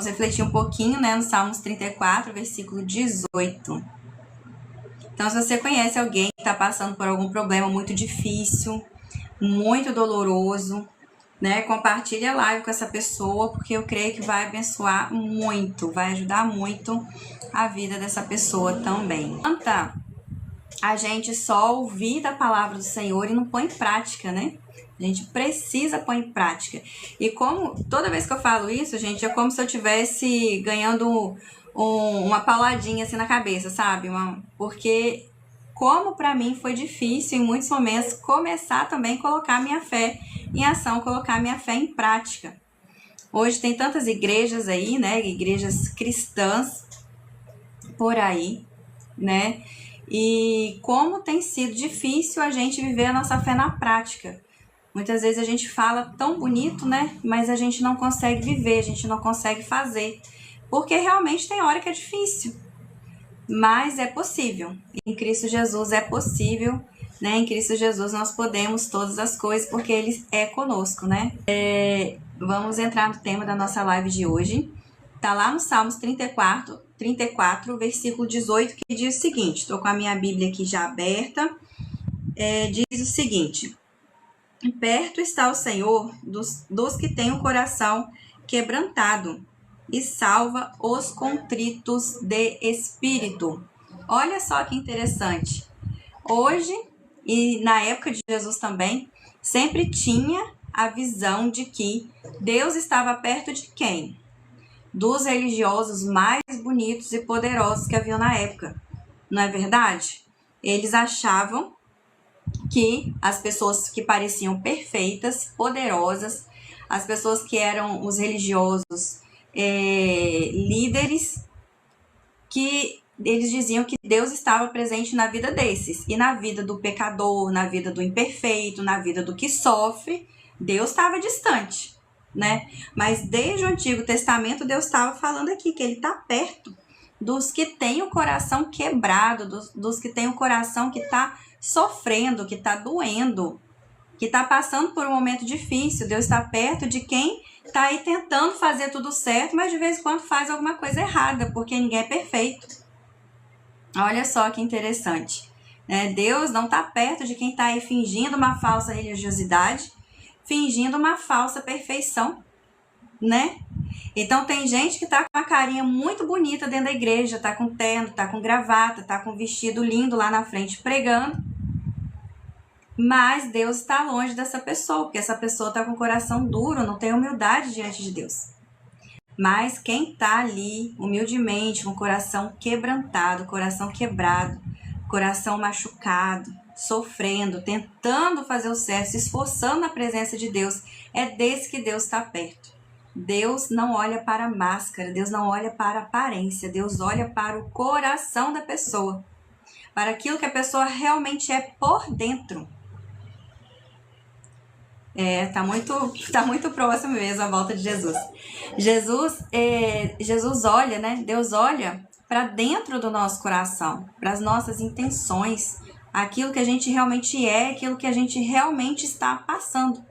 refletir um pouquinho, né, no Salmos 34, versículo 18. Então, se você conhece alguém que está passando por algum problema muito difícil, muito doloroso, né, compartilhe a live com essa pessoa, porque eu creio que vai abençoar muito, vai ajudar muito a vida dessa pessoa também. Então, a gente só ouvir da palavra do Senhor e não põe em prática, né? A gente precisa pôr em prática. E como toda vez que eu falo isso, gente, é como se eu estivesse ganhando uma pauladinha assim na cabeça, sabe? Porque como para mim foi difícil em muitos momentos começar também a colocar minha fé em ação, colocar minha fé em prática. Hoje tem tantas igrejas aí, né? Igrejas cristãs por aí, né? E como tem sido difícil a gente viver a nossa fé na prática. Muitas vezes a gente fala tão bonito, né? Mas a gente não consegue viver, a gente não consegue fazer. Porque realmente tem hora que é difícil. Mas é possível. Em Cristo Jesus é possível, né? Em Cristo Jesus nós podemos todas as coisas porque Ele é conosco, né? Vamos entrar no tema da nossa live de hoje. Tá lá no Salmos 34, versículo 18, que diz o seguinte. Estou com a minha Bíblia aqui já aberta. Diz o seguinte. Perto está o Senhor dos que têm o coração quebrantado e salva os contritos de espírito. Olha só que interessante. Hoje, e na época de Jesus também, sempre tinha a visão de que Deus estava perto de quem? Dos religiosos mais bonitos e poderosos que haviam na época. Não é verdade? Eles achavam que as pessoas que pareciam perfeitas, poderosas, as pessoas que eram os religiosos líderes, que eles diziam que Deus estava presente na vida desses. E na vida do pecador, na vida do imperfeito, na vida do que sofre, Deus estava distante, né? Mas desde o Antigo Testamento, Deus estava falando aqui que Ele está perto dos que têm o coração quebrado, dos que têm o coração que está sofrendo, que está doendo, que está passando por um momento difícil. Deus está perto de quem está aí tentando fazer tudo certo, mas de vez em quando faz alguma coisa errada, porque ninguém é perfeito. Olha só que interessante, né? Deus não está perto de quem está aí fingindo uma falsa religiosidade, fingindo uma falsa perfeição, né? Então tem gente que tá com uma carinha muito bonita dentro da igreja, tá com terno, tá com gravata, tá com vestido lindo lá na frente pregando, mas Deus está longe dessa pessoa, porque essa pessoa tá com o coração duro, não tem humildade diante de Deus. Mas quem tá ali humildemente, com o coração quebrantado, coração quebrado, coração machucado, sofrendo, tentando fazer o certo, se esforçando na presença de Deus, é desse que Deus está perto. Deus não olha para a máscara, Deus não olha para a aparência, Deus olha para o coração da pessoa, para aquilo que a pessoa realmente é por dentro. Tá muito próximo mesmo a volta de Jesus. Jesus olha, né? Deus olha para dentro do nosso coração, para as nossas intenções, aquilo que a gente realmente é, aquilo que a gente realmente está passando.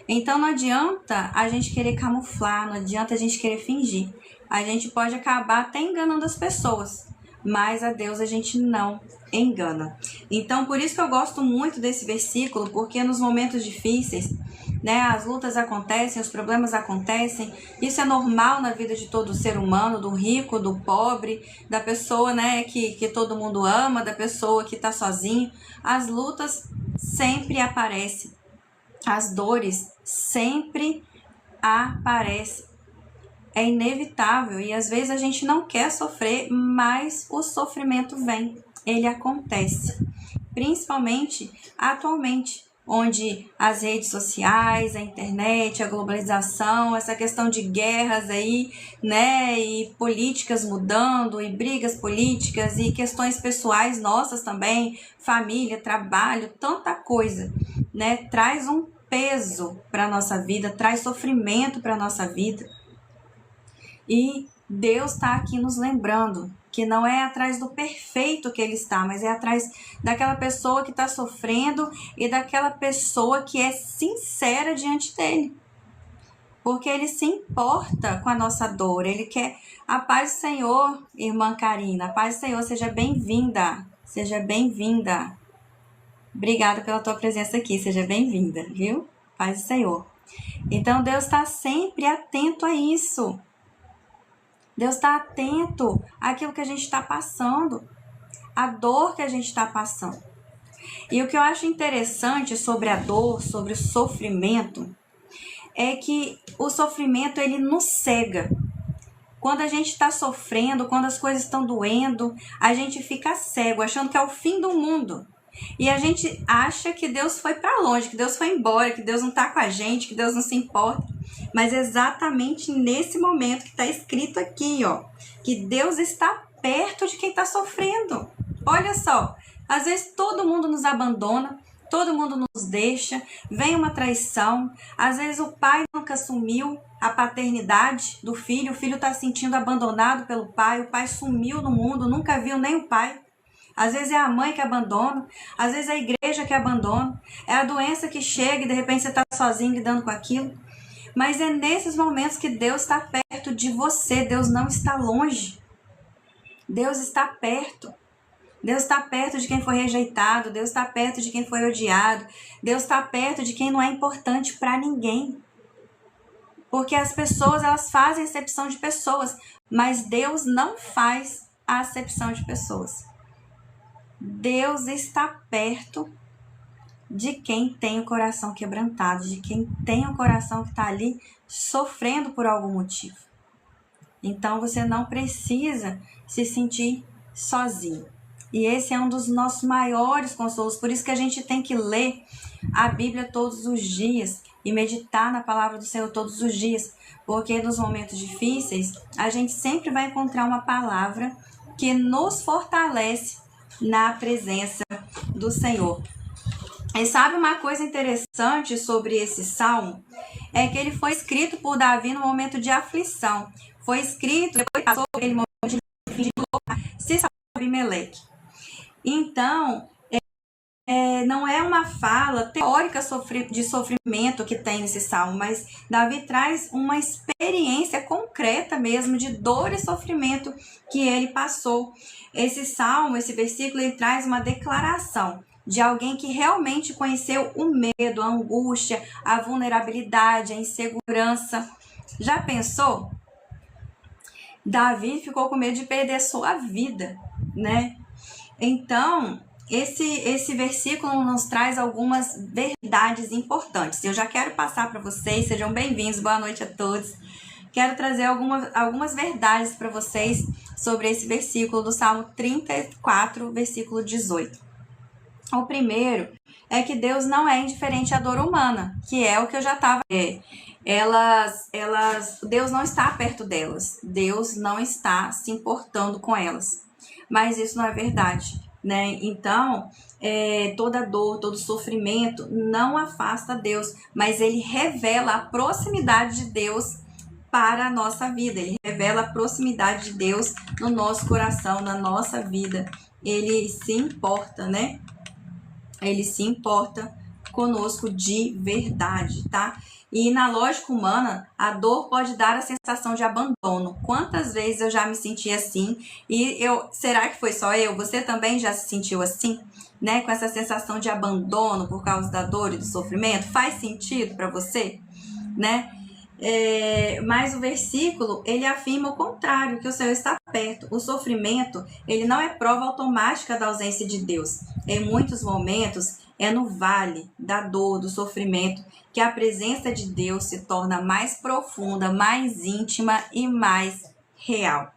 Então não adianta a gente querer camuflar, não adianta a gente querer fingir. A gente pode acabar até enganando as pessoas, mas a Deus a gente não engana. Então por isso que eu gosto muito desse versículo, porque nos momentos difíceis, né, as lutas acontecem, os problemas acontecem, isso é normal na vida de todo ser humano, do rico, do pobre, da pessoa, né, que todo mundo ama, da pessoa que está sozinho. As lutas sempre aparecem. As dores sempre aparecem. É inevitável e às vezes a gente não quer sofrer, mas o sofrimento vem, ele acontece. Principalmente atualmente, onde as redes sociais, a internet, a globalização, essa questão de guerras aí, né, e políticas mudando, e brigas políticas, e questões pessoais nossas também, família, trabalho, tanta coisa, né, traz um peso para a nossa vida, traz sofrimento para a nossa vida. E Deus está aqui nos lembrando que não é atrás do perfeito que Ele está, mas é atrás daquela pessoa que está sofrendo e daquela pessoa que é sincera diante dEle. porque Ele se importa com a nossa dor. Ele quer a paz do Senhor, irmã Karina. A paz do Senhor, seja bem-vinda. Seja bem-vinda. Obrigada pela tua presença aqui, seja bem-vinda, viu? Paz do Senhor. Então, Deus está sempre atento a isso. Deus está atento àquilo que a gente está passando, à dor que a gente está passando. E o que eu acho interessante sobre a dor, sobre o sofrimento, é que o sofrimento, ele nos cega. Quando a gente está sofrendo, quando as coisas estão doendo, a gente fica cego, achando que é o fim do mundo. E a gente acha que Deus foi para longe, que Deus foi embora, que Deus não está com a gente, que Deus não se importa. Mas é exatamente nesse momento que está escrito aqui, ó, que Deus está perto de quem está sofrendo. Olha só, às vezes todo mundo nos abandona, todo mundo nos deixa, vem uma traição, às vezes o pai nunca assumiu a paternidade do filho, o filho está se sentindo abandonado pelo pai, o pai sumiu no mundo, nunca viu nem o pai. Às vezes é a mãe que abandona, às vezes é a igreja que abandona, é a doença que chega e de repente você está sozinho lidando com aquilo. Mas é nesses momentos que Deus está perto de você, Deus não está longe. Deus está perto. Deus está perto de quem foi rejeitado, Deus está perto de quem foi odiado, Deus está perto de quem não é importante para ninguém. Porque as pessoas, elas fazem acepção de pessoas, mas Deus não faz a acepção de pessoas. Deus está perto de quem tem o coração quebrantado, de quem tem o coração que está ali sofrendo por algum motivo. Então você não precisa se sentir sozinho. E esse é um dos nossos maiores consolos, por isso que a gente tem que ler a Bíblia todos os dias e meditar na palavra do Senhor todos os dias, porque nos momentos difíceis a gente sempre vai encontrar uma palavra que nos fortalece na presença do Senhor. E sabe uma coisa interessante sobre esse salmo? É que ele foi escrito por Davi no momento de aflição. Foi escrito depois passou aquele momento de se salvar de Abimeleque. Então, não é uma fala teórica de sofrimento que tem nesse salmo, mas Davi traz uma experiência concreta mesmo de dor e sofrimento que ele passou. Esse salmo, esse versículo, ele traz uma declaração de alguém que realmente conheceu o medo, a angústia, a vulnerabilidade, a insegurança. Já pensou? Davi ficou com medo de perder sua vida, né? Então, esse versículo nos traz algumas verdades importantes. Eu já quero passar para vocês, sejam bem-vindos, boa noite a todos. Quero trazer algumas verdades para vocês sobre esse versículo do Salmo 34, versículo 18. O primeiro é que Deus não é indiferente à dor humana, que é o que eu já estava... Deus não está perto delas, Deus não está se importando com elas. Mas isso não é verdade, né? Então, toda dor, todo sofrimento não afasta Deus, mas ele revela a proximidade de Deus para a nossa vida. Ele revela a proximidade de Deus no nosso coração, na nossa vida. Ele se importa, né? Ele se importa conosco de verdade, tá? E na lógica humana, a dor pode dar a sensação de abandono. Quantas vezes eu já me senti assim? E será que foi só eu? Você também já se sentiu assim? Né? Com essa sensação de abandono por causa da dor e do sofrimento? Faz sentido para você? Né? Mas o versículo, ele afirma o contrário, que o Senhor está perto. O sofrimento, ele não é prova automática da ausência de Deus. Em muitos momentos, é no vale da dor, do sofrimento, que a presença de Deus se torna mais profunda, mais íntima e mais real.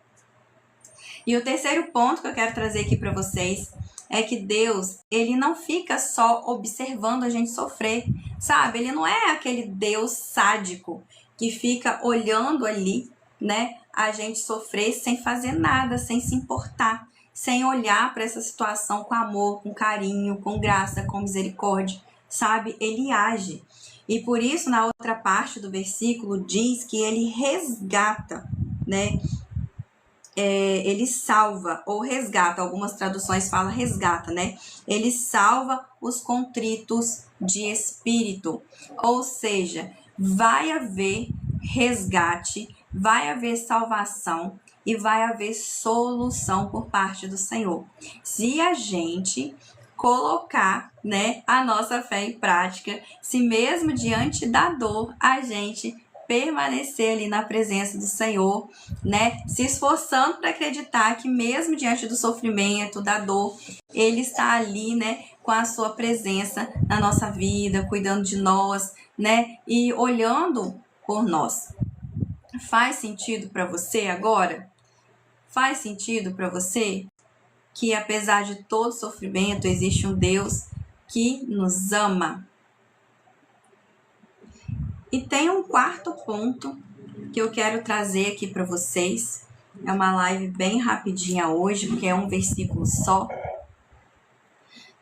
E o terceiro ponto que eu quero trazer aqui para vocês é que Deus, ele não fica só observando a gente sofrer, sabe? Ele não é aquele Deus sádico que fica olhando ali, né, a gente sofrer sem fazer nada, sem se importar, sem olhar para essa situação com amor, com carinho, com graça, com misericórdia, sabe? Ele age. E por isso, na outra parte do versículo, diz que ele resgata, né? Ele salva ou resgata, algumas traduções falam resgata, né? Ele salva os contritos de espírito, ou seja, vai haver resgate, vai haver salvação e vai haver solução por parte do Senhor. Se a gente colocar, né, a nossa fé em prática, se mesmo diante da dor, a gente permanecer ali na presença do Senhor, né, se esforçando para acreditar que mesmo diante do sofrimento, da dor, Ele está ali, né, com a sua presença na nossa vida, cuidando de nós, né, e olhando por nós. Faz sentido para você agora? Faz sentido para você que apesar de todo sofrimento existe um Deus que nos ama? E tem um quarto ponto que eu quero trazer aqui para vocês. É uma live bem rapidinha hoje, porque é um versículo só,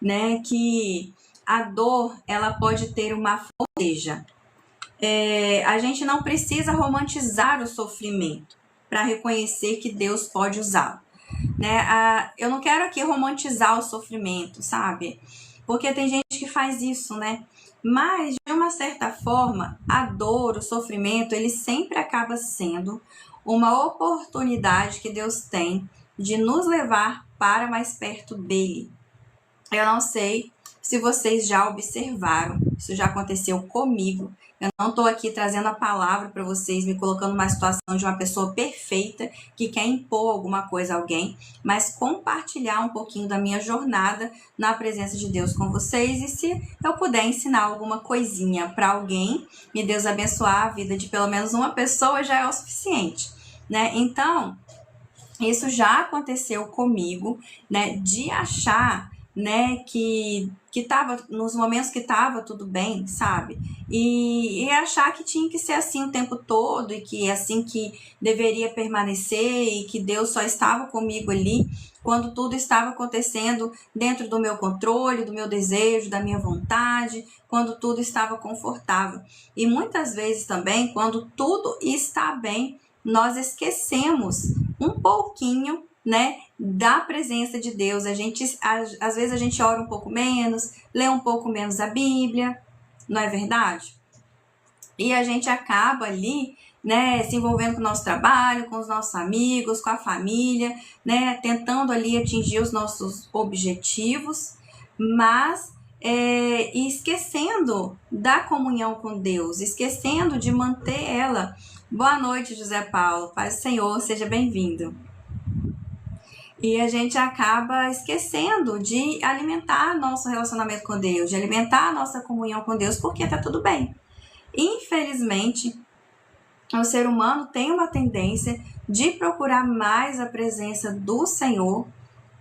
né? Que a dor, ela pode ter uma forja. A gente não precisa romantizar o sofrimento para reconhecer que Deus pode usá-lo, né? Eu não quero aqui romantizar o sofrimento, sabe? Porque tem gente que faz isso, né? Mas, de uma certa forma, a dor, o sofrimento, ele sempre acaba sendo uma oportunidade que Deus tem de nos levar para mais perto dele. Eu não sei se vocês já observaram, isso já aconteceu comigo. Eu não estou aqui trazendo a palavra para vocês, me colocando numa situação de uma pessoa perfeita que quer impor alguma coisa a alguém, mas compartilhar um pouquinho da minha jornada na presença de Deus com vocês. E se eu puder ensinar alguma coisinha para alguém e Deus abençoar a vida de pelo menos uma pessoa, já é o suficiente, né? Então, isso já aconteceu comigo, né? De achar, né, que tava nos momentos que tava tudo bem, sabe? E achar que tinha que ser assim o tempo todo e que é assim que deveria permanecer e que Deus só estava comigo ali quando tudo estava acontecendo dentro do meu controle, do meu desejo, da minha vontade, quando tudo estava confortável. E muitas vezes também, quando tudo está bem, nós esquecemos um pouquinho, né, da presença de Deus. Às vezes a gente ora um pouco menos, lê um pouco menos a Bíblia, não é verdade? E a gente acaba ali, né, se envolvendo com o nosso trabalho, com os nossos amigos, com a família, né, tentando ali atingir os nossos objetivos, mas esquecendo da comunhão com Deus, esquecendo de manter ela. Boa noite, José Paulo. Paz do Senhor, seja bem-vindo. E a gente acaba esquecendo de alimentar nosso relacionamento com Deus, de alimentar a nossa comunhão com Deus, porque tá tudo bem. Infelizmente, o ser humano tem uma tendência de procurar mais a presença do Senhor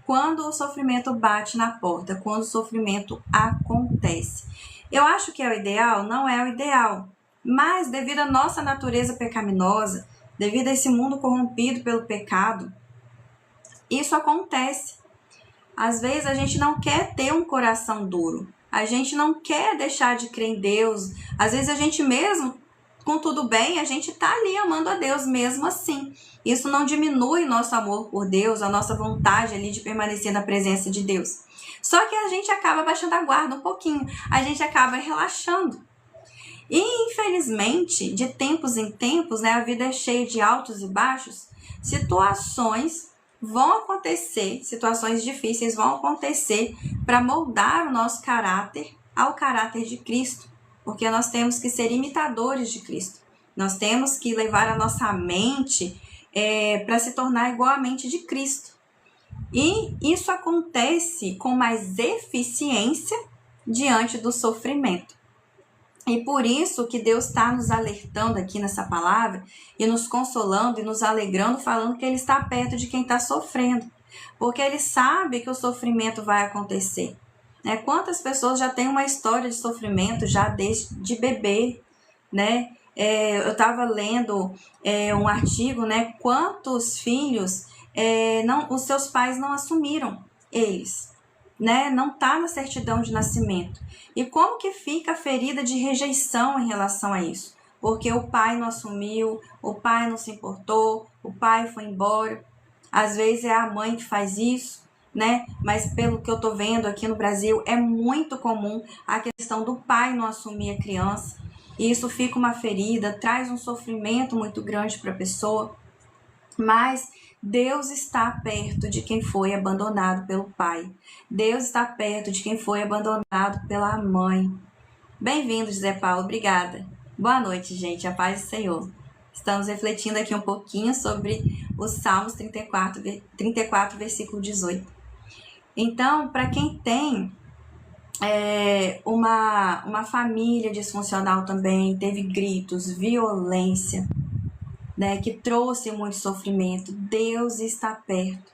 quando o sofrimento bate na porta, quando o sofrimento acontece. Eu acho que é o ideal? Não é o ideal. Mas devido à nossa natureza pecaminosa, devido a esse mundo corrompido pelo pecado, isso acontece. Às vezes a gente não quer ter um coração duro. A gente não quer deixar de crer em Deus. Às vezes a gente mesmo, com tudo bem, a gente tá ali amando a Deus mesmo assim. Isso não diminui nosso amor por Deus, a nossa vontade ali de permanecer na presença de Deus. Só que a gente acaba baixando a guarda um pouquinho. A gente acaba relaxando. E infelizmente, de tempos em tempos, né, a vida é cheia de altos e baixos, situações vão acontecer, situações difíceis vão acontecer para moldar o nosso caráter ao caráter de Cristo, porque nós temos que ser imitadores de Cristo. Nós temos que levar a nossa mente para se tornar igual à mente de Cristo. E isso acontece com mais eficiência diante do sofrimento. E por isso que Deus está nos alertando aqui nessa palavra e nos consolando e nos alegrando, falando que Ele está perto de quem está sofrendo. Porque Ele sabe que o sofrimento vai acontecer. Quantas pessoas já têm uma história de sofrimento já desde bebê, né? Eu estava lendo um artigo, né? Quantos filhos os seus pais não assumiram eles, né? Não está na certidão de nascimento. E como que fica a ferida de rejeição em relação a isso? Porque o pai não assumiu, o pai não se importou, o pai foi embora. Às vezes é a mãe que faz isso, né? Mas pelo que eu tô vendo aqui no Brasil, é muito comum a questão do pai não assumir a criança. e isso fica uma ferida, traz um sofrimento muito grande para a pessoa, mas Deus está perto de quem foi abandonado pelo pai. Deus está perto de quem foi abandonado pela mãe. Bem-vindo, José Paulo, obrigada. Boa noite, gente, a paz do Senhor. Estamos refletindo aqui um pouquinho sobre os Salmos 34, versículo 18. Então, para quem tem uma família disfuncional também, teve gritos, violência, né, que trouxe muito sofrimento, Deus está perto.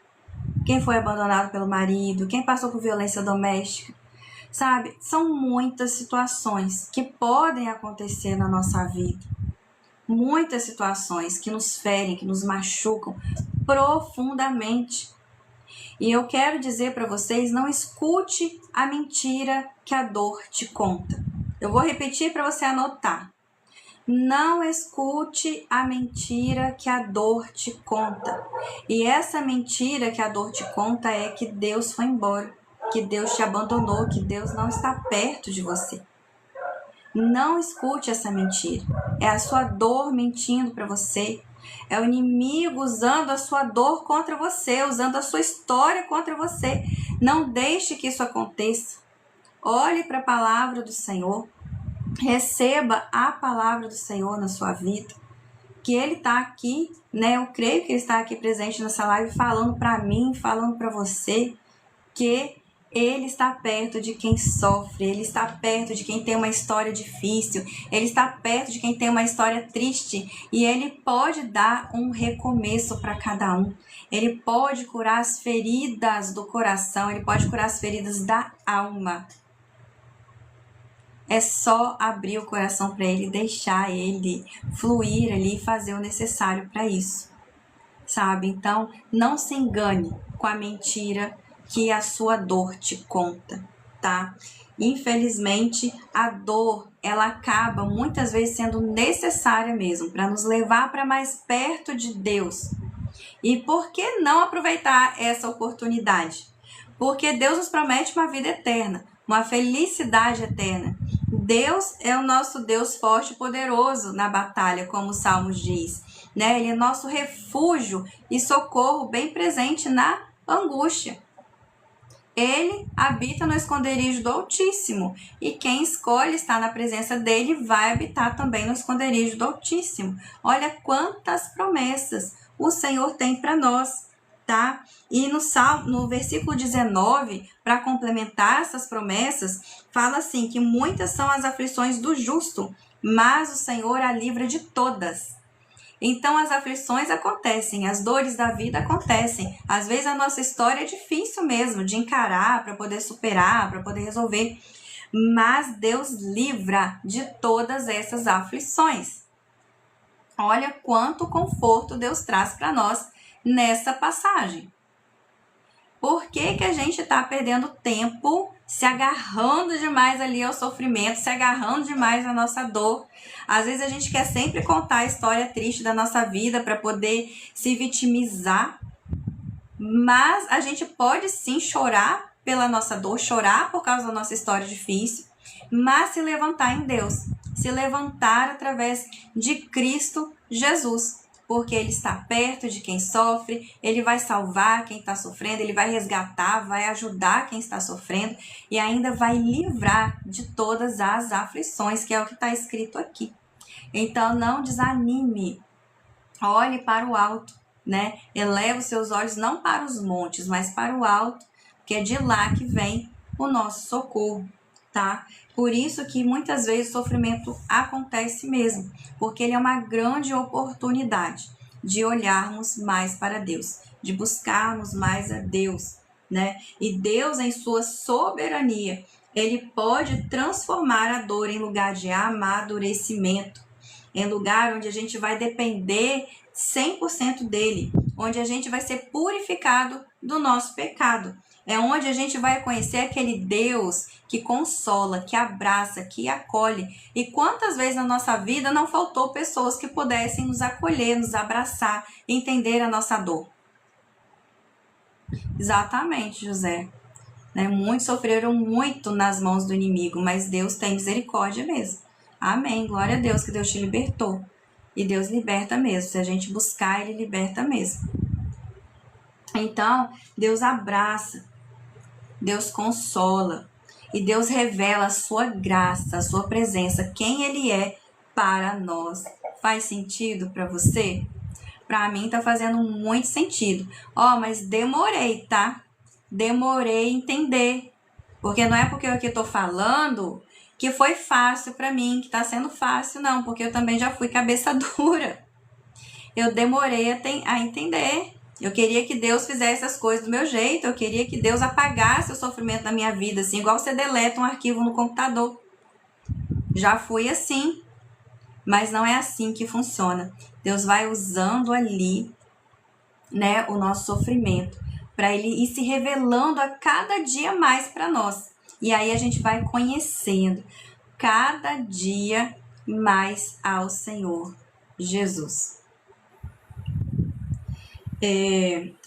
Quem foi abandonado pelo marido, quem passou por violência doméstica, sabe? São muitas situações que podem acontecer na nossa vida. Muitas situações que nos ferem, que nos machucam profundamente. E eu quero dizer para vocês, não escute a mentira que a dor te conta. Eu vou repetir para você anotar. Não escute a mentira que a dor te conta. E essa mentira que a dor te conta é que Deus foi embora, que Deus te abandonou, que Deus não está perto de você. Não escute essa mentira. É a sua dor mentindo para você. É o inimigo usando a sua dor contra você, usando a sua história contra você. Não deixe que isso aconteça. Olhe para a palavra do Senhor. Receba a palavra do Senhor na sua vida. Que Ele está aqui, né? Eu creio que Ele está aqui presente nessa live falando para mim, falando para você que Ele está perto de quem sofre, Ele está perto de quem tem uma história difícil, Ele está perto de quem tem uma história triste e Ele pode dar um recomeço para cada um. Ele pode curar as feridas do coração, Ele pode curar as feridas da alma. É só abrir o coração para Ele, deixar Ele fluir ali e fazer o necessário para isso, sabe? Então, não se engane com a mentira que a sua dor te conta, tá? Infelizmente, a dor, ela acaba muitas vezes sendo necessária mesmo para nos levar para mais perto de Deus. E por que não aproveitar essa oportunidade? Porque Deus nos promete uma vida eterna, uma felicidade eterna. Deus é o nosso Deus forte e poderoso na batalha, como o Salmos diz, né? Ele é nosso refúgio e socorro bem presente na angústia. Ele habita no esconderijo do Altíssimo, e quem escolhe estar na presença dele vai habitar também no esconderijo do Altíssimo. Olha quantas promessas o Senhor tem para nós, tá? E no versículo 19, para complementar essas promessas, fala assim, que muitas são as aflições do justo, mas o Senhor a livra de todas. Então, as aflições acontecem, as dores da vida acontecem. Às vezes, a nossa história é difícil mesmo de encarar, para poder superar, para poder resolver. Mas Deus livra de todas essas aflições. Olha quanto conforto Deus traz para nós nessa passagem. Por que que a gente está perdendo tempo se agarrando demais ali ao sofrimento, se agarrando demais à nossa dor? Às vezes a gente quer sempre contar a história triste da nossa vida para poder se vitimizar, mas a gente pode sim chorar pela nossa dor, chorar por causa da nossa história difícil, mas se levantar em Deus, se levantar através de Cristo Jesus. Porque Ele está perto de quem sofre, Ele vai salvar quem está sofrendo, Ele vai resgatar, vai ajudar quem está sofrendo e ainda vai livrar de todas as aflições, que é o que está escrito aqui. Então, não desanime, olhe para o alto, né? Eleva os seus olhos não para os montes, mas para o alto, porque é de lá que vem o nosso socorro, tá? Por isso que muitas vezes o sofrimento acontece mesmo, porque ele é uma grande oportunidade de olharmos mais para Deus, de buscarmos mais a Deus, né? E Deus, em sua soberania, Ele pode transformar a dor em lugar de amadurecimento, em lugar onde a gente vai depender 100% dele, onde a gente vai ser purificado do nosso pecado. É onde a gente vai conhecer aquele Deus que consola, que abraça, que acolhe. E quantas vezes na nossa vida não faltou pessoas que pudessem nos acolher, nos abraçar, entender a nossa dor? Exatamente, José. Muitos sofreram muito nas mãos do inimigo, mas Deus tem misericórdia mesmo. Amém. Glória a Deus que Deus te libertou. E Deus liberta mesmo. Se a gente buscar, Ele liberta mesmo. Então, Deus abraça, Deus consola e Deus revela a sua graça, a sua presença, quem Ele é para nós. Faz sentido para você? Para mim tá fazendo muito sentido. Mas demorei, tá? Demorei a entender. Porque não é porque eu aqui tô falando que foi fácil para mim, que tá sendo fácil, não. Porque eu também já fui cabeça dura. Eu demorei a entender. Eu queria que Deus fizesse as coisas do meu jeito. Eu queria que Deus apagasse o sofrimento da minha vida, assim, igual você deleta um arquivo no computador. Já fui assim. Mas não é assim que funciona. Deus vai usando ali, né, o nosso sofrimento, para Ele ir se revelando a cada dia mais para nós. E aí a gente vai conhecendo cada dia mais ao Senhor Jesus.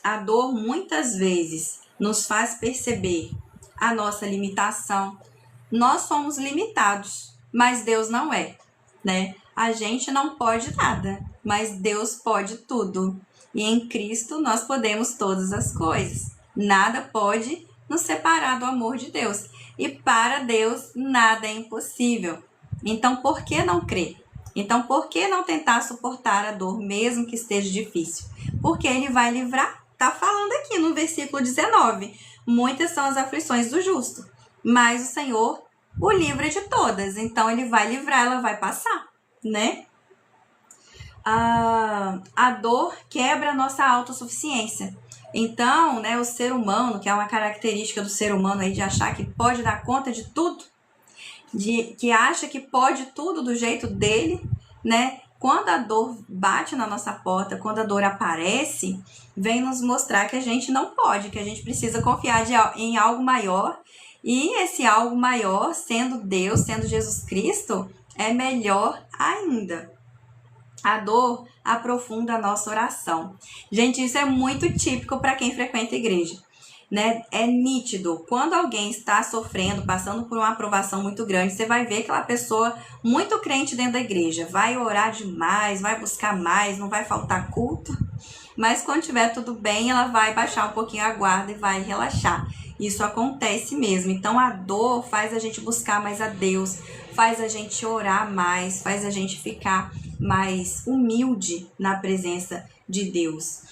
A dor muitas vezes nos faz perceber a nossa limitação. Nós somos limitados, mas Deus não é, né? A gente não pode nada, mas Deus pode tudo. E em Cristo nós podemos todas as coisas. Nada pode nos separar do amor de Deus. E para Deus nada é impossível. Então por que não crer? Então por que não tentar suportar a dor mesmo que esteja difícil? Porque Ele vai livrar. Está falando aqui no versículo 19. Muitas são as aflições do justo, mas o Senhor o livra de todas. Então Ele vai livrar, ela vai passar, né? A dor quebra a nossa autossuficiência. Então, né, o ser humano, que é uma característica do ser humano aí de achar que pode dar conta de tudo, que acha que pode tudo do jeito dele, né? Quando a dor bate na nossa porta, quando a dor aparece, vem nos mostrar que a gente não pode, que a gente precisa confiar em algo maior. E esse algo maior, sendo Deus, sendo Jesus Cristo, é melhor ainda. A dor aprofunda a nossa oração. Gente, isso é muito típico para quem frequenta a igreja, né? É nítido. Quando alguém está sofrendo, passando por uma aprovação muito grande, você vai ver aquela pessoa muito crente dentro da igreja. Vai orar demais, vai buscar mais, não vai faltar culto. Mas quando tiver tudo bem, ela vai baixar um pouquinho a guarda e vai relaxar. Isso acontece mesmo. Então a dor faz a gente buscar mais a Deus, faz a gente orar mais, faz a gente ficar mais humilde na presença de Deus.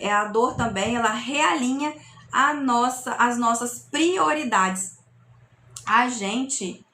A dor também, ela realinha as nossas prioridades. A gente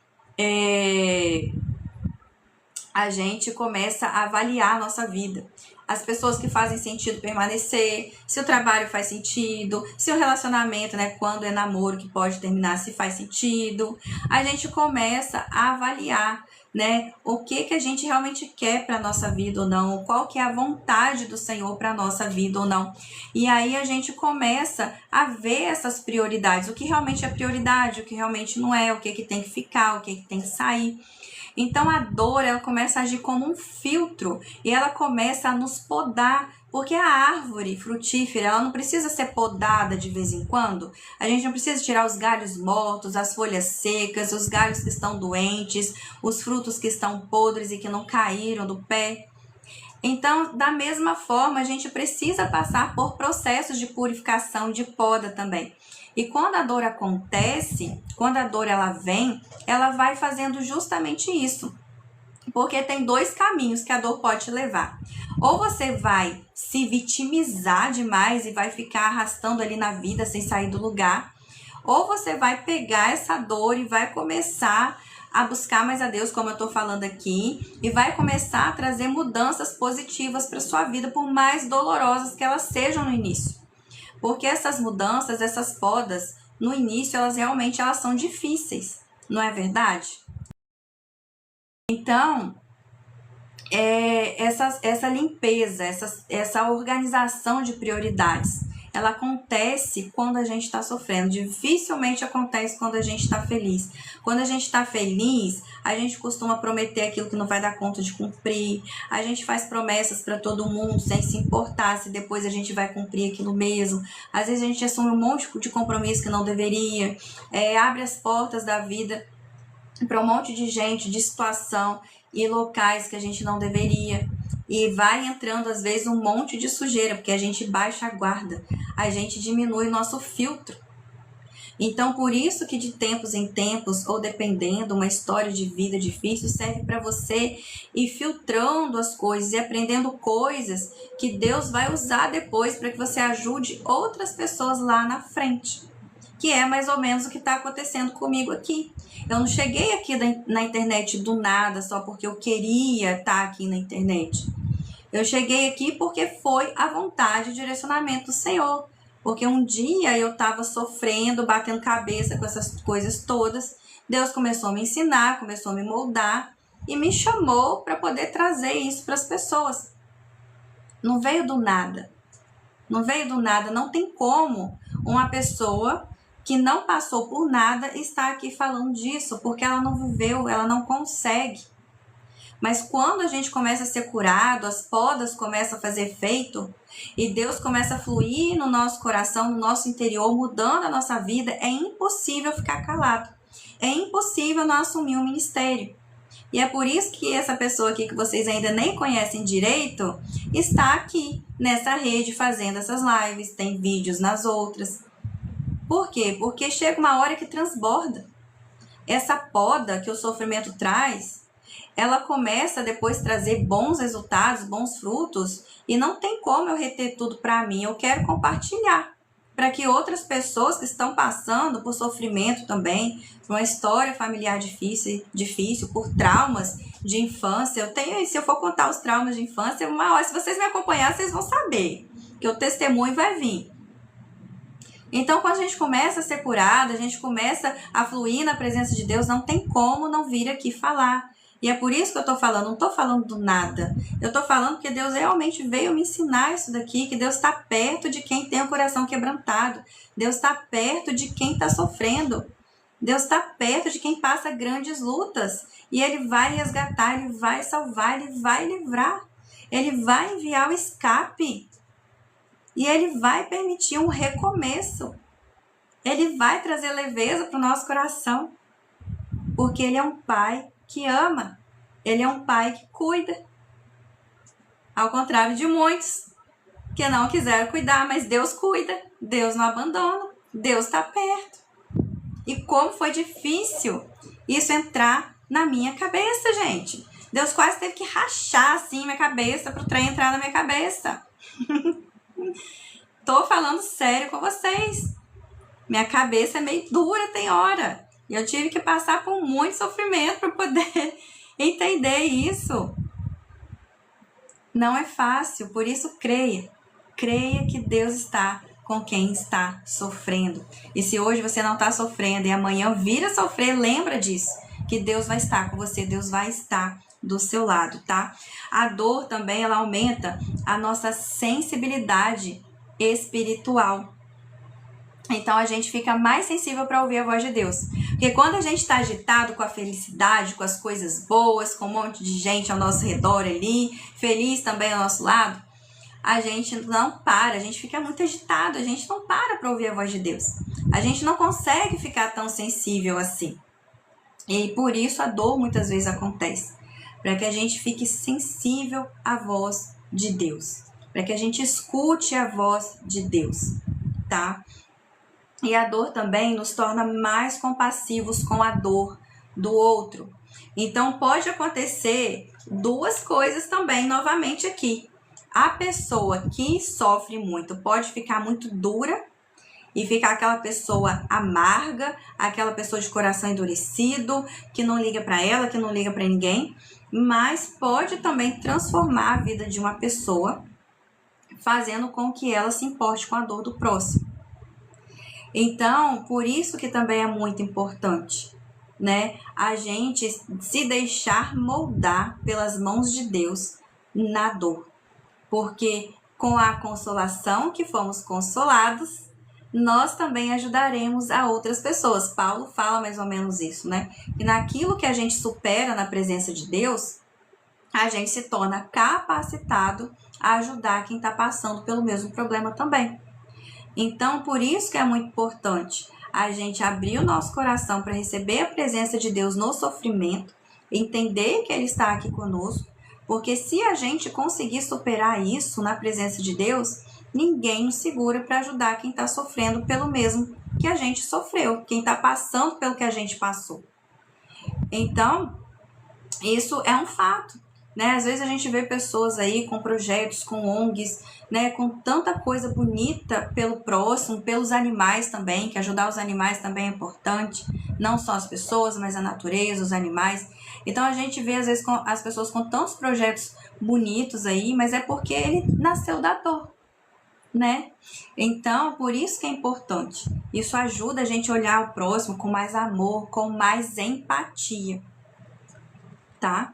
começa a avaliar a nossa vida. As pessoas que fazem sentido permanecer, se o trabalho faz sentido, se o relacionamento, né, quando é namoro que pode terminar, se faz sentido. A gente começa a avaliar, né, o que a gente realmente quer para a nossa vida ou não, qual que é a vontade do Senhor para a nossa vida ou não. E aí a gente começa a ver essas prioridades, o que realmente é prioridade, o que realmente não é, o que tem que ficar, o que tem que sair. Então a dor, ela começa a agir como um filtro e ela começa a nos podar, porque a árvore frutífera, ela não precisa ser podada de vez em quando. A gente não precisa tirar os galhos mortos, as folhas secas, os galhos que estão doentes, os frutos que estão podres e que não caíram do pé. Então, da mesma forma, a gente precisa passar por processos de purificação, de poda também. E quando a dor acontece, quando a dor ela vem, ela vai fazendo justamente isso. Porque tem dois caminhos que a dor pode te levar. Ou você vai se vitimizar demais e vai ficar arrastando ali na vida sem sair do lugar. Ou você vai pegar essa dor e vai começar a buscar mais a Deus, como eu estou falando aqui, e vai começar a trazer mudanças positivas para sua vida, por mais dolorosas que elas sejam no início. Porque essas mudanças, essas podas, no início, elas realmente são difíceis, não é verdade? Então, essa limpeza, essa organização de prioridades, ela acontece quando a gente está sofrendo. Dificilmente acontece quando a gente está feliz. Quando a gente está feliz, a gente costuma prometer aquilo que não vai dar conta de cumprir. A gente faz promessas para todo mundo sem se importar se depois a gente vai cumprir aquilo mesmo. Às vezes a gente assume um monte de compromisso que não deveria. Abre as portas da vida para um monte de gente, de situação e locais que a gente não deveria. E vai entrando, às vezes, um monte de sujeira, porque a gente baixa a guarda, a gente diminui o nosso filtro. Então, por isso que de tempos em tempos, ou dependendo, uma história de vida difícil serve para você ir filtrando as coisas e aprendendo coisas que Deus vai usar depois para que você ajude outras pessoas lá na frente. Que é mais ou menos o que está acontecendo comigo aqui. Eu não cheguei aqui na internet do nada, só porque eu queria estar aqui na internet. Eu cheguei aqui porque foi a vontade e o direcionamento do Senhor. Porque um dia eu estava sofrendo, batendo cabeça com essas coisas todas. Deus começou a me ensinar, começou a me moldar e me chamou para poder trazer isso para as pessoas. Não veio do nada. Não veio do nada. Não tem como uma pessoa que não passou por nada estar aqui falando disso, porque ela não viveu, ela não consegue. Mas quando a gente começa a ser curado, as podas começam a fazer efeito e Deus começa a fluir no nosso coração, no nosso interior, mudando a nossa vida, é impossível ficar calado. É impossível não assumir um ministério. E é por isso que essa pessoa aqui, que vocês ainda nem conhecem direito, está aqui nessa rede fazendo essas lives, tem vídeos nas outras. Por quê? Porque chega uma hora que transborda. Essa poda que o sofrimento traz, ela começa a depois trazer bons resultados, bons frutos, e não tem como eu reter tudo para mim. Eu quero compartilhar, para que outras pessoas que estão passando por sofrimento também, por uma história familiar difícil, por traumas de infância. Se eu for contar os traumas de infância, uma hora, se vocês me acompanharem, vocês vão saber que o testemunho vai vir. Então, quando a gente começa a ser curado, a gente começa a fluir na presença de Deus, não tem como não vir aqui falar. E é por isso que eu estou falando, não estou falando do nada. Eu estou falando que Deus realmente veio me ensinar isso daqui, que Deus está perto de quem tem o coração quebrantado. Deus está perto de quem está sofrendo. Deus está perto de quem passa grandes lutas. E Ele vai resgatar, Ele vai salvar, Ele vai livrar. Ele vai enviar o escape. E Ele vai permitir um recomeço. Ele vai trazer leveza para o nosso coração. Porque Ele é um Pai que ama. Ele é um Pai que cuida. Ao contrário de muitos que não quiseram cuidar, mas Deus cuida. Deus não abandona. Deus está perto. E como foi difícil isso entrar na minha cabeça, gente. Deus quase teve que rachar assim minha cabeça para o trem entrar na minha cabeça. Tô falando sério com vocês. Minha cabeça é meio dura, tem hora. E eu tive que passar por muito sofrimento para poder entender isso. Não é fácil, por isso creia. Creia que Deus está com quem está sofrendo. E se hoje você não está sofrendo e amanhã vir a sofrer, lembra disso. Que Deus vai estar com você, Deus vai estar do seu lado, tá? A dor também, ela aumenta a nossa sensibilidade espiritual. Então, a gente fica mais sensível para ouvir a voz de Deus. Porque quando a gente está agitado com a felicidade, com as coisas boas, com um monte de gente ao nosso redor ali, feliz também ao nosso lado, a gente não para, a gente fica muito agitado, a gente não para ouvir a voz de Deus. A gente não consegue ficar tão sensível assim. E por isso a dor muitas vezes acontece. Para que a gente fique sensível à voz de Deus. Para que a gente escute a voz de Deus, tá? E a dor também nos torna mais compassivos com a dor do outro. Então, pode acontecer duas coisas também novamente aqui. A pessoa que sofre muito pode ficar muito dura e ficar aquela pessoa amarga, aquela pessoa de coração endurecido, que não liga para ela, que não liga para ninguém. Mas pode também transformar a vida de uma pessoa, fazendo com que ela se importe com a dor do próximo. Então, por isso que também é muito importante, né? A gente se deixar moldar pelas mãos de Deus na dor. Porque com a consolação que fomos consolados, nós também ajudaremos a outras pessoas. Paulo fala mais ou menos isso, né? E naquilo que a gente supera na presença de Deus, a gente se torna capacitado a ajudar quem está passando pelo mesmo problema também. Então, por isso que é muito importante a gente abrir o nosso coração para receber a presença de Deus no sofrimento, entender que Ele está aqui conosco, porque se a gente conseguir superar isso na presença de Deus, ninguém nos segura para ajudar quem está sofrendo pelo mesmo que a gente sofreu, quem está passando pelo que a gente passou. Então, isso é um fato, né? Às vezes a gente vê pessoas aí com projetos, com ONGs, né? Com tanta coisa bonita pelo próximo, pelos animais também, que ajudar os animais também é importante, não só as pessoas, mas a natureza, os animais. Então a gente vê às vezes as pessoas com tantos projetos bonitos aí, mas é porque ele nasceu da dor, né? Então, por isso que é importante. Isso ajuda a gente a olhar o próximo com mais amor, com mais empatia, tá?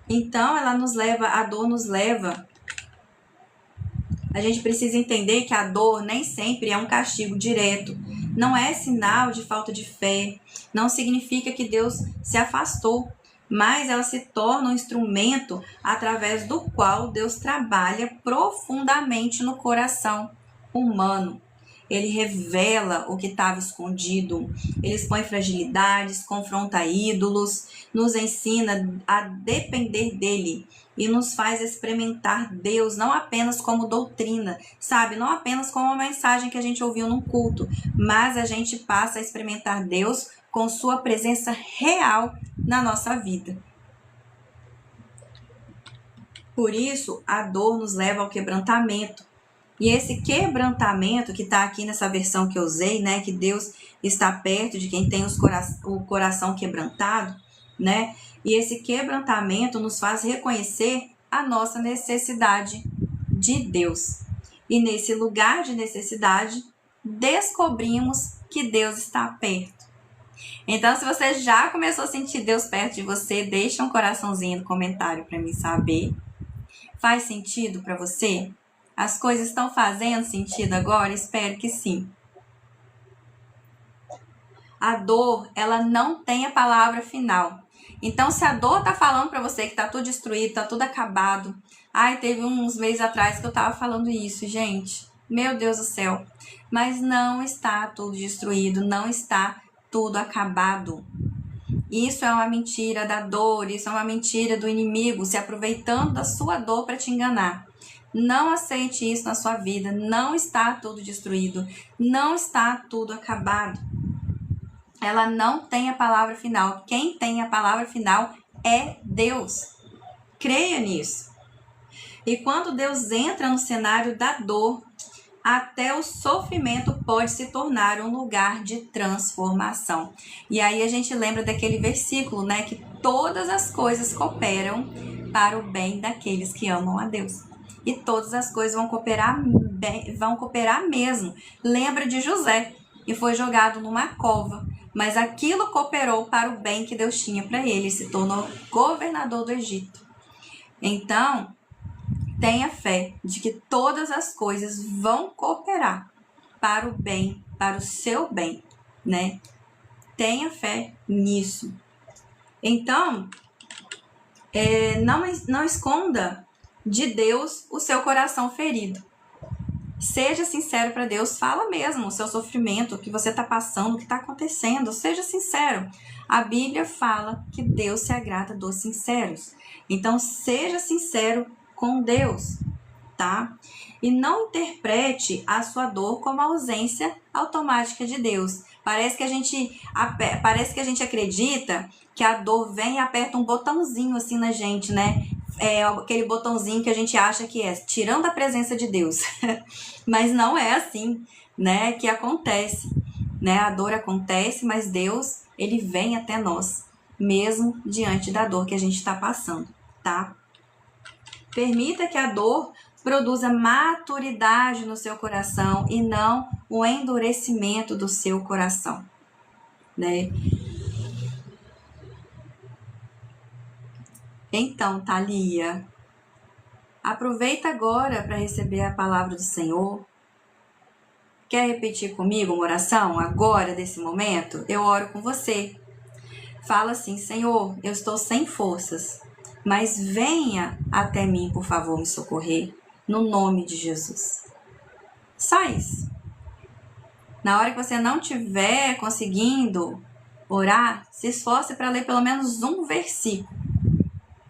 Então, a dor nos leva. A gente precisa entender que a dor nem sempre é um castigo direto. Não é sinal de falta de fé. Não significa que Deus se afastou. Mas ela se torna um instrumento através do qual Deus trabalha profundamente no coração humano. Ele revela o que estava escondido, ele expõe fragilidades, confronta ídolos, nos ensina a depender dele e nos faz experimentar Deus não apenas como doutrina, sabe? Não apenas como uma mensagem que a gente ouviu num culto, mas a gente passa a experimentar Deus com sua presença real na nossa vida. Por isso, a dor nos leva ao quebrantamento. E esse quebrantamento que está aqui nessa versão que eu usei, né? Que Deus está perto de quem tem o coração quebrantado, né? E esse quebrantamento nos faz reconhecer a nossa necessidade de Deus. E nesse lugar de necessidade, descobrimos que Deus está perto. Então, se você já começou a sentir Deus perto de você, deixa um coraçãozinho no comentário para mim saber. Faz sentido para você? As coisas estão fazendo sentido agora? Espero que sim. A dor, ela não tem a palavra final. Então, se a dor tá falando para você que tá tudo destruído, tá tudo acabado. Ai, teve uns meses atrás que eu tava falando isso, gente. Meu Deus do céu. Mas não está tudo destruído, não está tudo acabado. Isso é uma mentira da dor, isso é uma mentira do inimigo se aproveitando da sua dor para te enganar. Não aceite isso na sua vida. Não está tudo destruído. Não está tudo acabado. Ela não tem a palavra final. Quem tem a palavra final é Deus. Creia nisso. E quando Deus entra no cenário da dor, até o sofrimento pode se tornar um lugar de transformação. E aí a gente lembra daquele versículo, né? Que todas as coisas cooperam para o bem daqueles que amam a Deus. E todas as coisas vão cooperar mesmo. Lembra de José, que foi jogado numa cova, mas aquilo cooperou para o bem que Deus tinha para ele, se tornou governador do Egito. Então, tenha fé de que todas as coisas vão cooperar para o bem, para o seu bem, né? Tenha fé nisso. Então, não esconda de Deus o seu coração ferido. Seja sincero para Deus, fala mesmo o seu sofrimento, o que você está passando, o que está acontecendo, seja sincero. A Bíblia fala que Deus se agrada dos sinceros. Então, seja sincero com Deus, tá? E não interprete a sua dor como a ausência automática de Deus. Parece que a gente acredita que a dor vem e aperta um botãozinho assim na gente, né? É aquele botãozinho que a gente acha que é tirando a presença de Deus. Mas não é assim, né? Que acontece, né? A dor acontece, mas Deus, ele vem até nós, mesmo diante da dor que a gente está passando, tá? Permita que a dor produza maturidade no seu coração e não o endurecimento do seu coração, né? Então, Thalia, aproveita agora para receber a palavra do Senhor. Quer repetir comigo uma oração agora, desse momento? Eu oro com você. Fala assim: Senhor, eu estou sem forças, mas venha até mim, por favor, me socorrer, no nome de Jesus. Só isso. Na hora que você não estiver conseguindo orar, se esforce para ler pelo menos um versículo.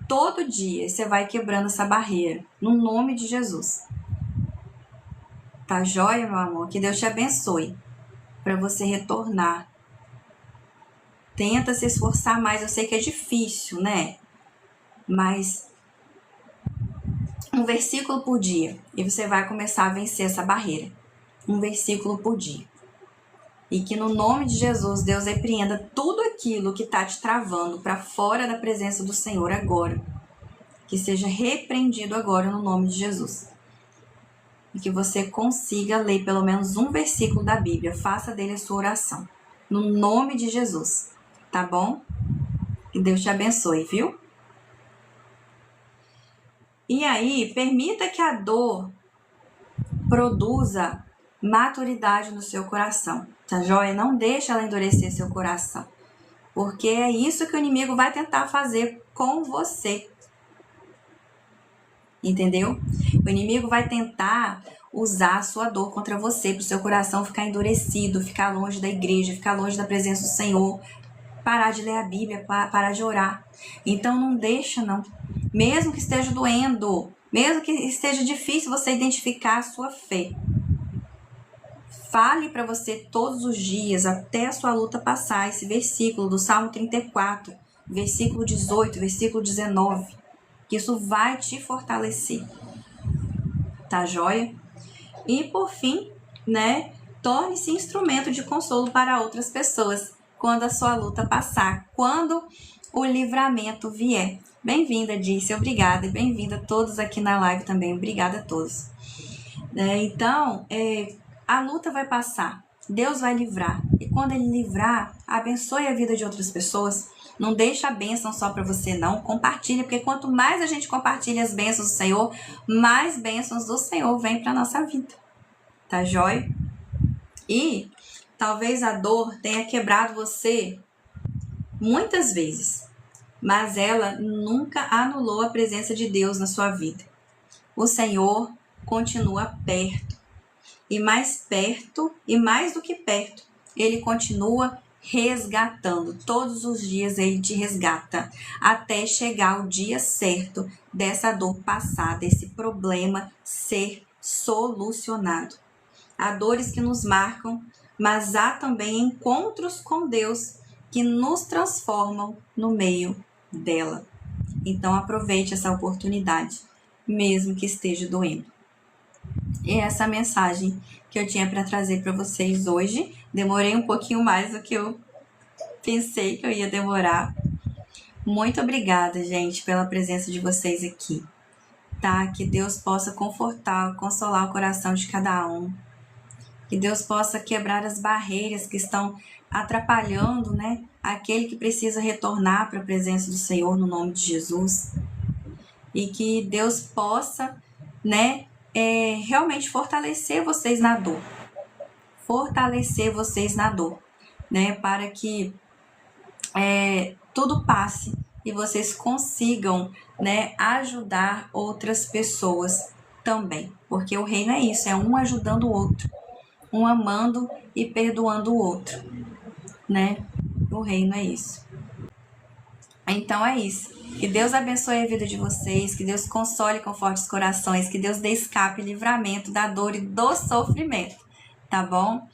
Todo dia você vai quebrando essa barreira, no nome de Jesus. Tá joia, meu amor? Que Deus te abençoe para você retornar. Tenta se esforçar mais, eu sei que é difícil, né? Mas um versículo por dia e você vai começar a vencer essa barreira. Um versículo por dia. E que no nome de Jesus, Deus repreenda tudo aquilo que está te travando para fora da presença do Senhor agora. Que seja repreendido agora no nome de Jesus. E que você consiga ler pelo menos um versículo da Bíblia. Faça dele a sua oração. No nome de Jesus. Tá bom? Que Deus te abençoe, viu? E aí, permita que a dor produza maturidade no seu coração. Tá joia? Não deixe ela endurecer seu coração. Porque é isso que o inimigo vai tentar fazer com você. Entendeu? O inimigo vai tentar usar a sua dor contra você, para o seu coração ficar endurecido, ficar longe da igreja, ficar longe da presença do Senhor, parar de ler a Bíblia, parar de orar. Então não deixa, não. Mesmo que esteja doendo, mesmo que esteja difícil você identificar a sua fé, fale para você todos os dias, até a sua luta passar, esse versículo do Salmo 34, versículo 18, versículo 19, que isso vai te fortalecer. Tá joia? E por fim, né, torne-se instrumento de consolo para outras pessoas quando a sua luta passar, quando o livramento vier. Bem-vinda, Disse, obrigada, e bem-vinda a todos aqui na live também, obrigada a todos. Então, a luta vai passar, Deus vai livrar, e quando Ele livrar, abençoe a vida de outras pessoas. Não deixa a bênção só para você, não. Compartilha, porque quanto mais a gente compartilha as bênçãos do Senhor, mais bênçãos do Senhor vem para nossa vida. Tá joia? E talvez a dor tenha quebrado você muitas vezes, mas ela nunca anulou a presença de Deus na sua vida. O Senhor continua perto. E mais perto, e mais do que perto, Ele continua resgatando. Todos os dias Ele te resgata, até chegar o dia certo dessa dor passar, desse problema ser solucionado. Há dores que nos marcam, mas há também encontros com Deus que nos transformam no meio dela. Então aproveite essa oportunidade, mesmo que esteja doendo. E essa mensagem que eu tinha para trazer para vocês hoje. Demorei um pouquinho mais do que eu pensei que eu ia demorar. Muito obrigada, gente, pela presença de vocês aqui. Tá? Que Deus possa confortar, consolar o coração de cada um. Que Deus possa quebrar as barreiras que estão atrapalhando, né, aquele que precisa retornar para a presença do Senhor no nome de Jesus. E que Deus possa, né, realmente fortalecer vocês na dor. Fortalecer vocês na dor, né, para que tudo passe e vocês consigam, né, ajudar outras pessoas também. Porque o reino é isso, é um ajudando o outro. Um amando e perdoando o outro, né? O reino é isso. Então é isso. Que Deus abençoe a vida de vocês, que Deus console com fortes corações, que Deus dê escape e livramento da dor e do sofrimento, tá bom?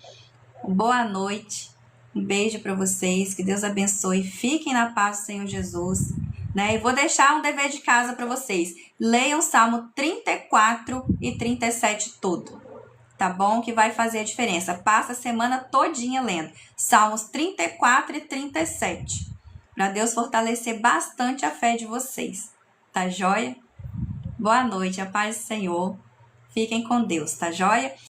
Boa noite, um beijo para vocês, que Deus abençoe, fiquem na paz do Senhor Jesus, né? E vou deixar um dever de casa para vocês. Leiam o Salmo 34 e 37 todo. Tá bom? Que vai fazer a diferença. Passa a semana todinha lendo. Salmos 34 e 37. Para Deus fortalecer bastante a fé de vocês. Tá joia? Boa noite, a paz do Senhor. Fiquem com Deus, tá joia?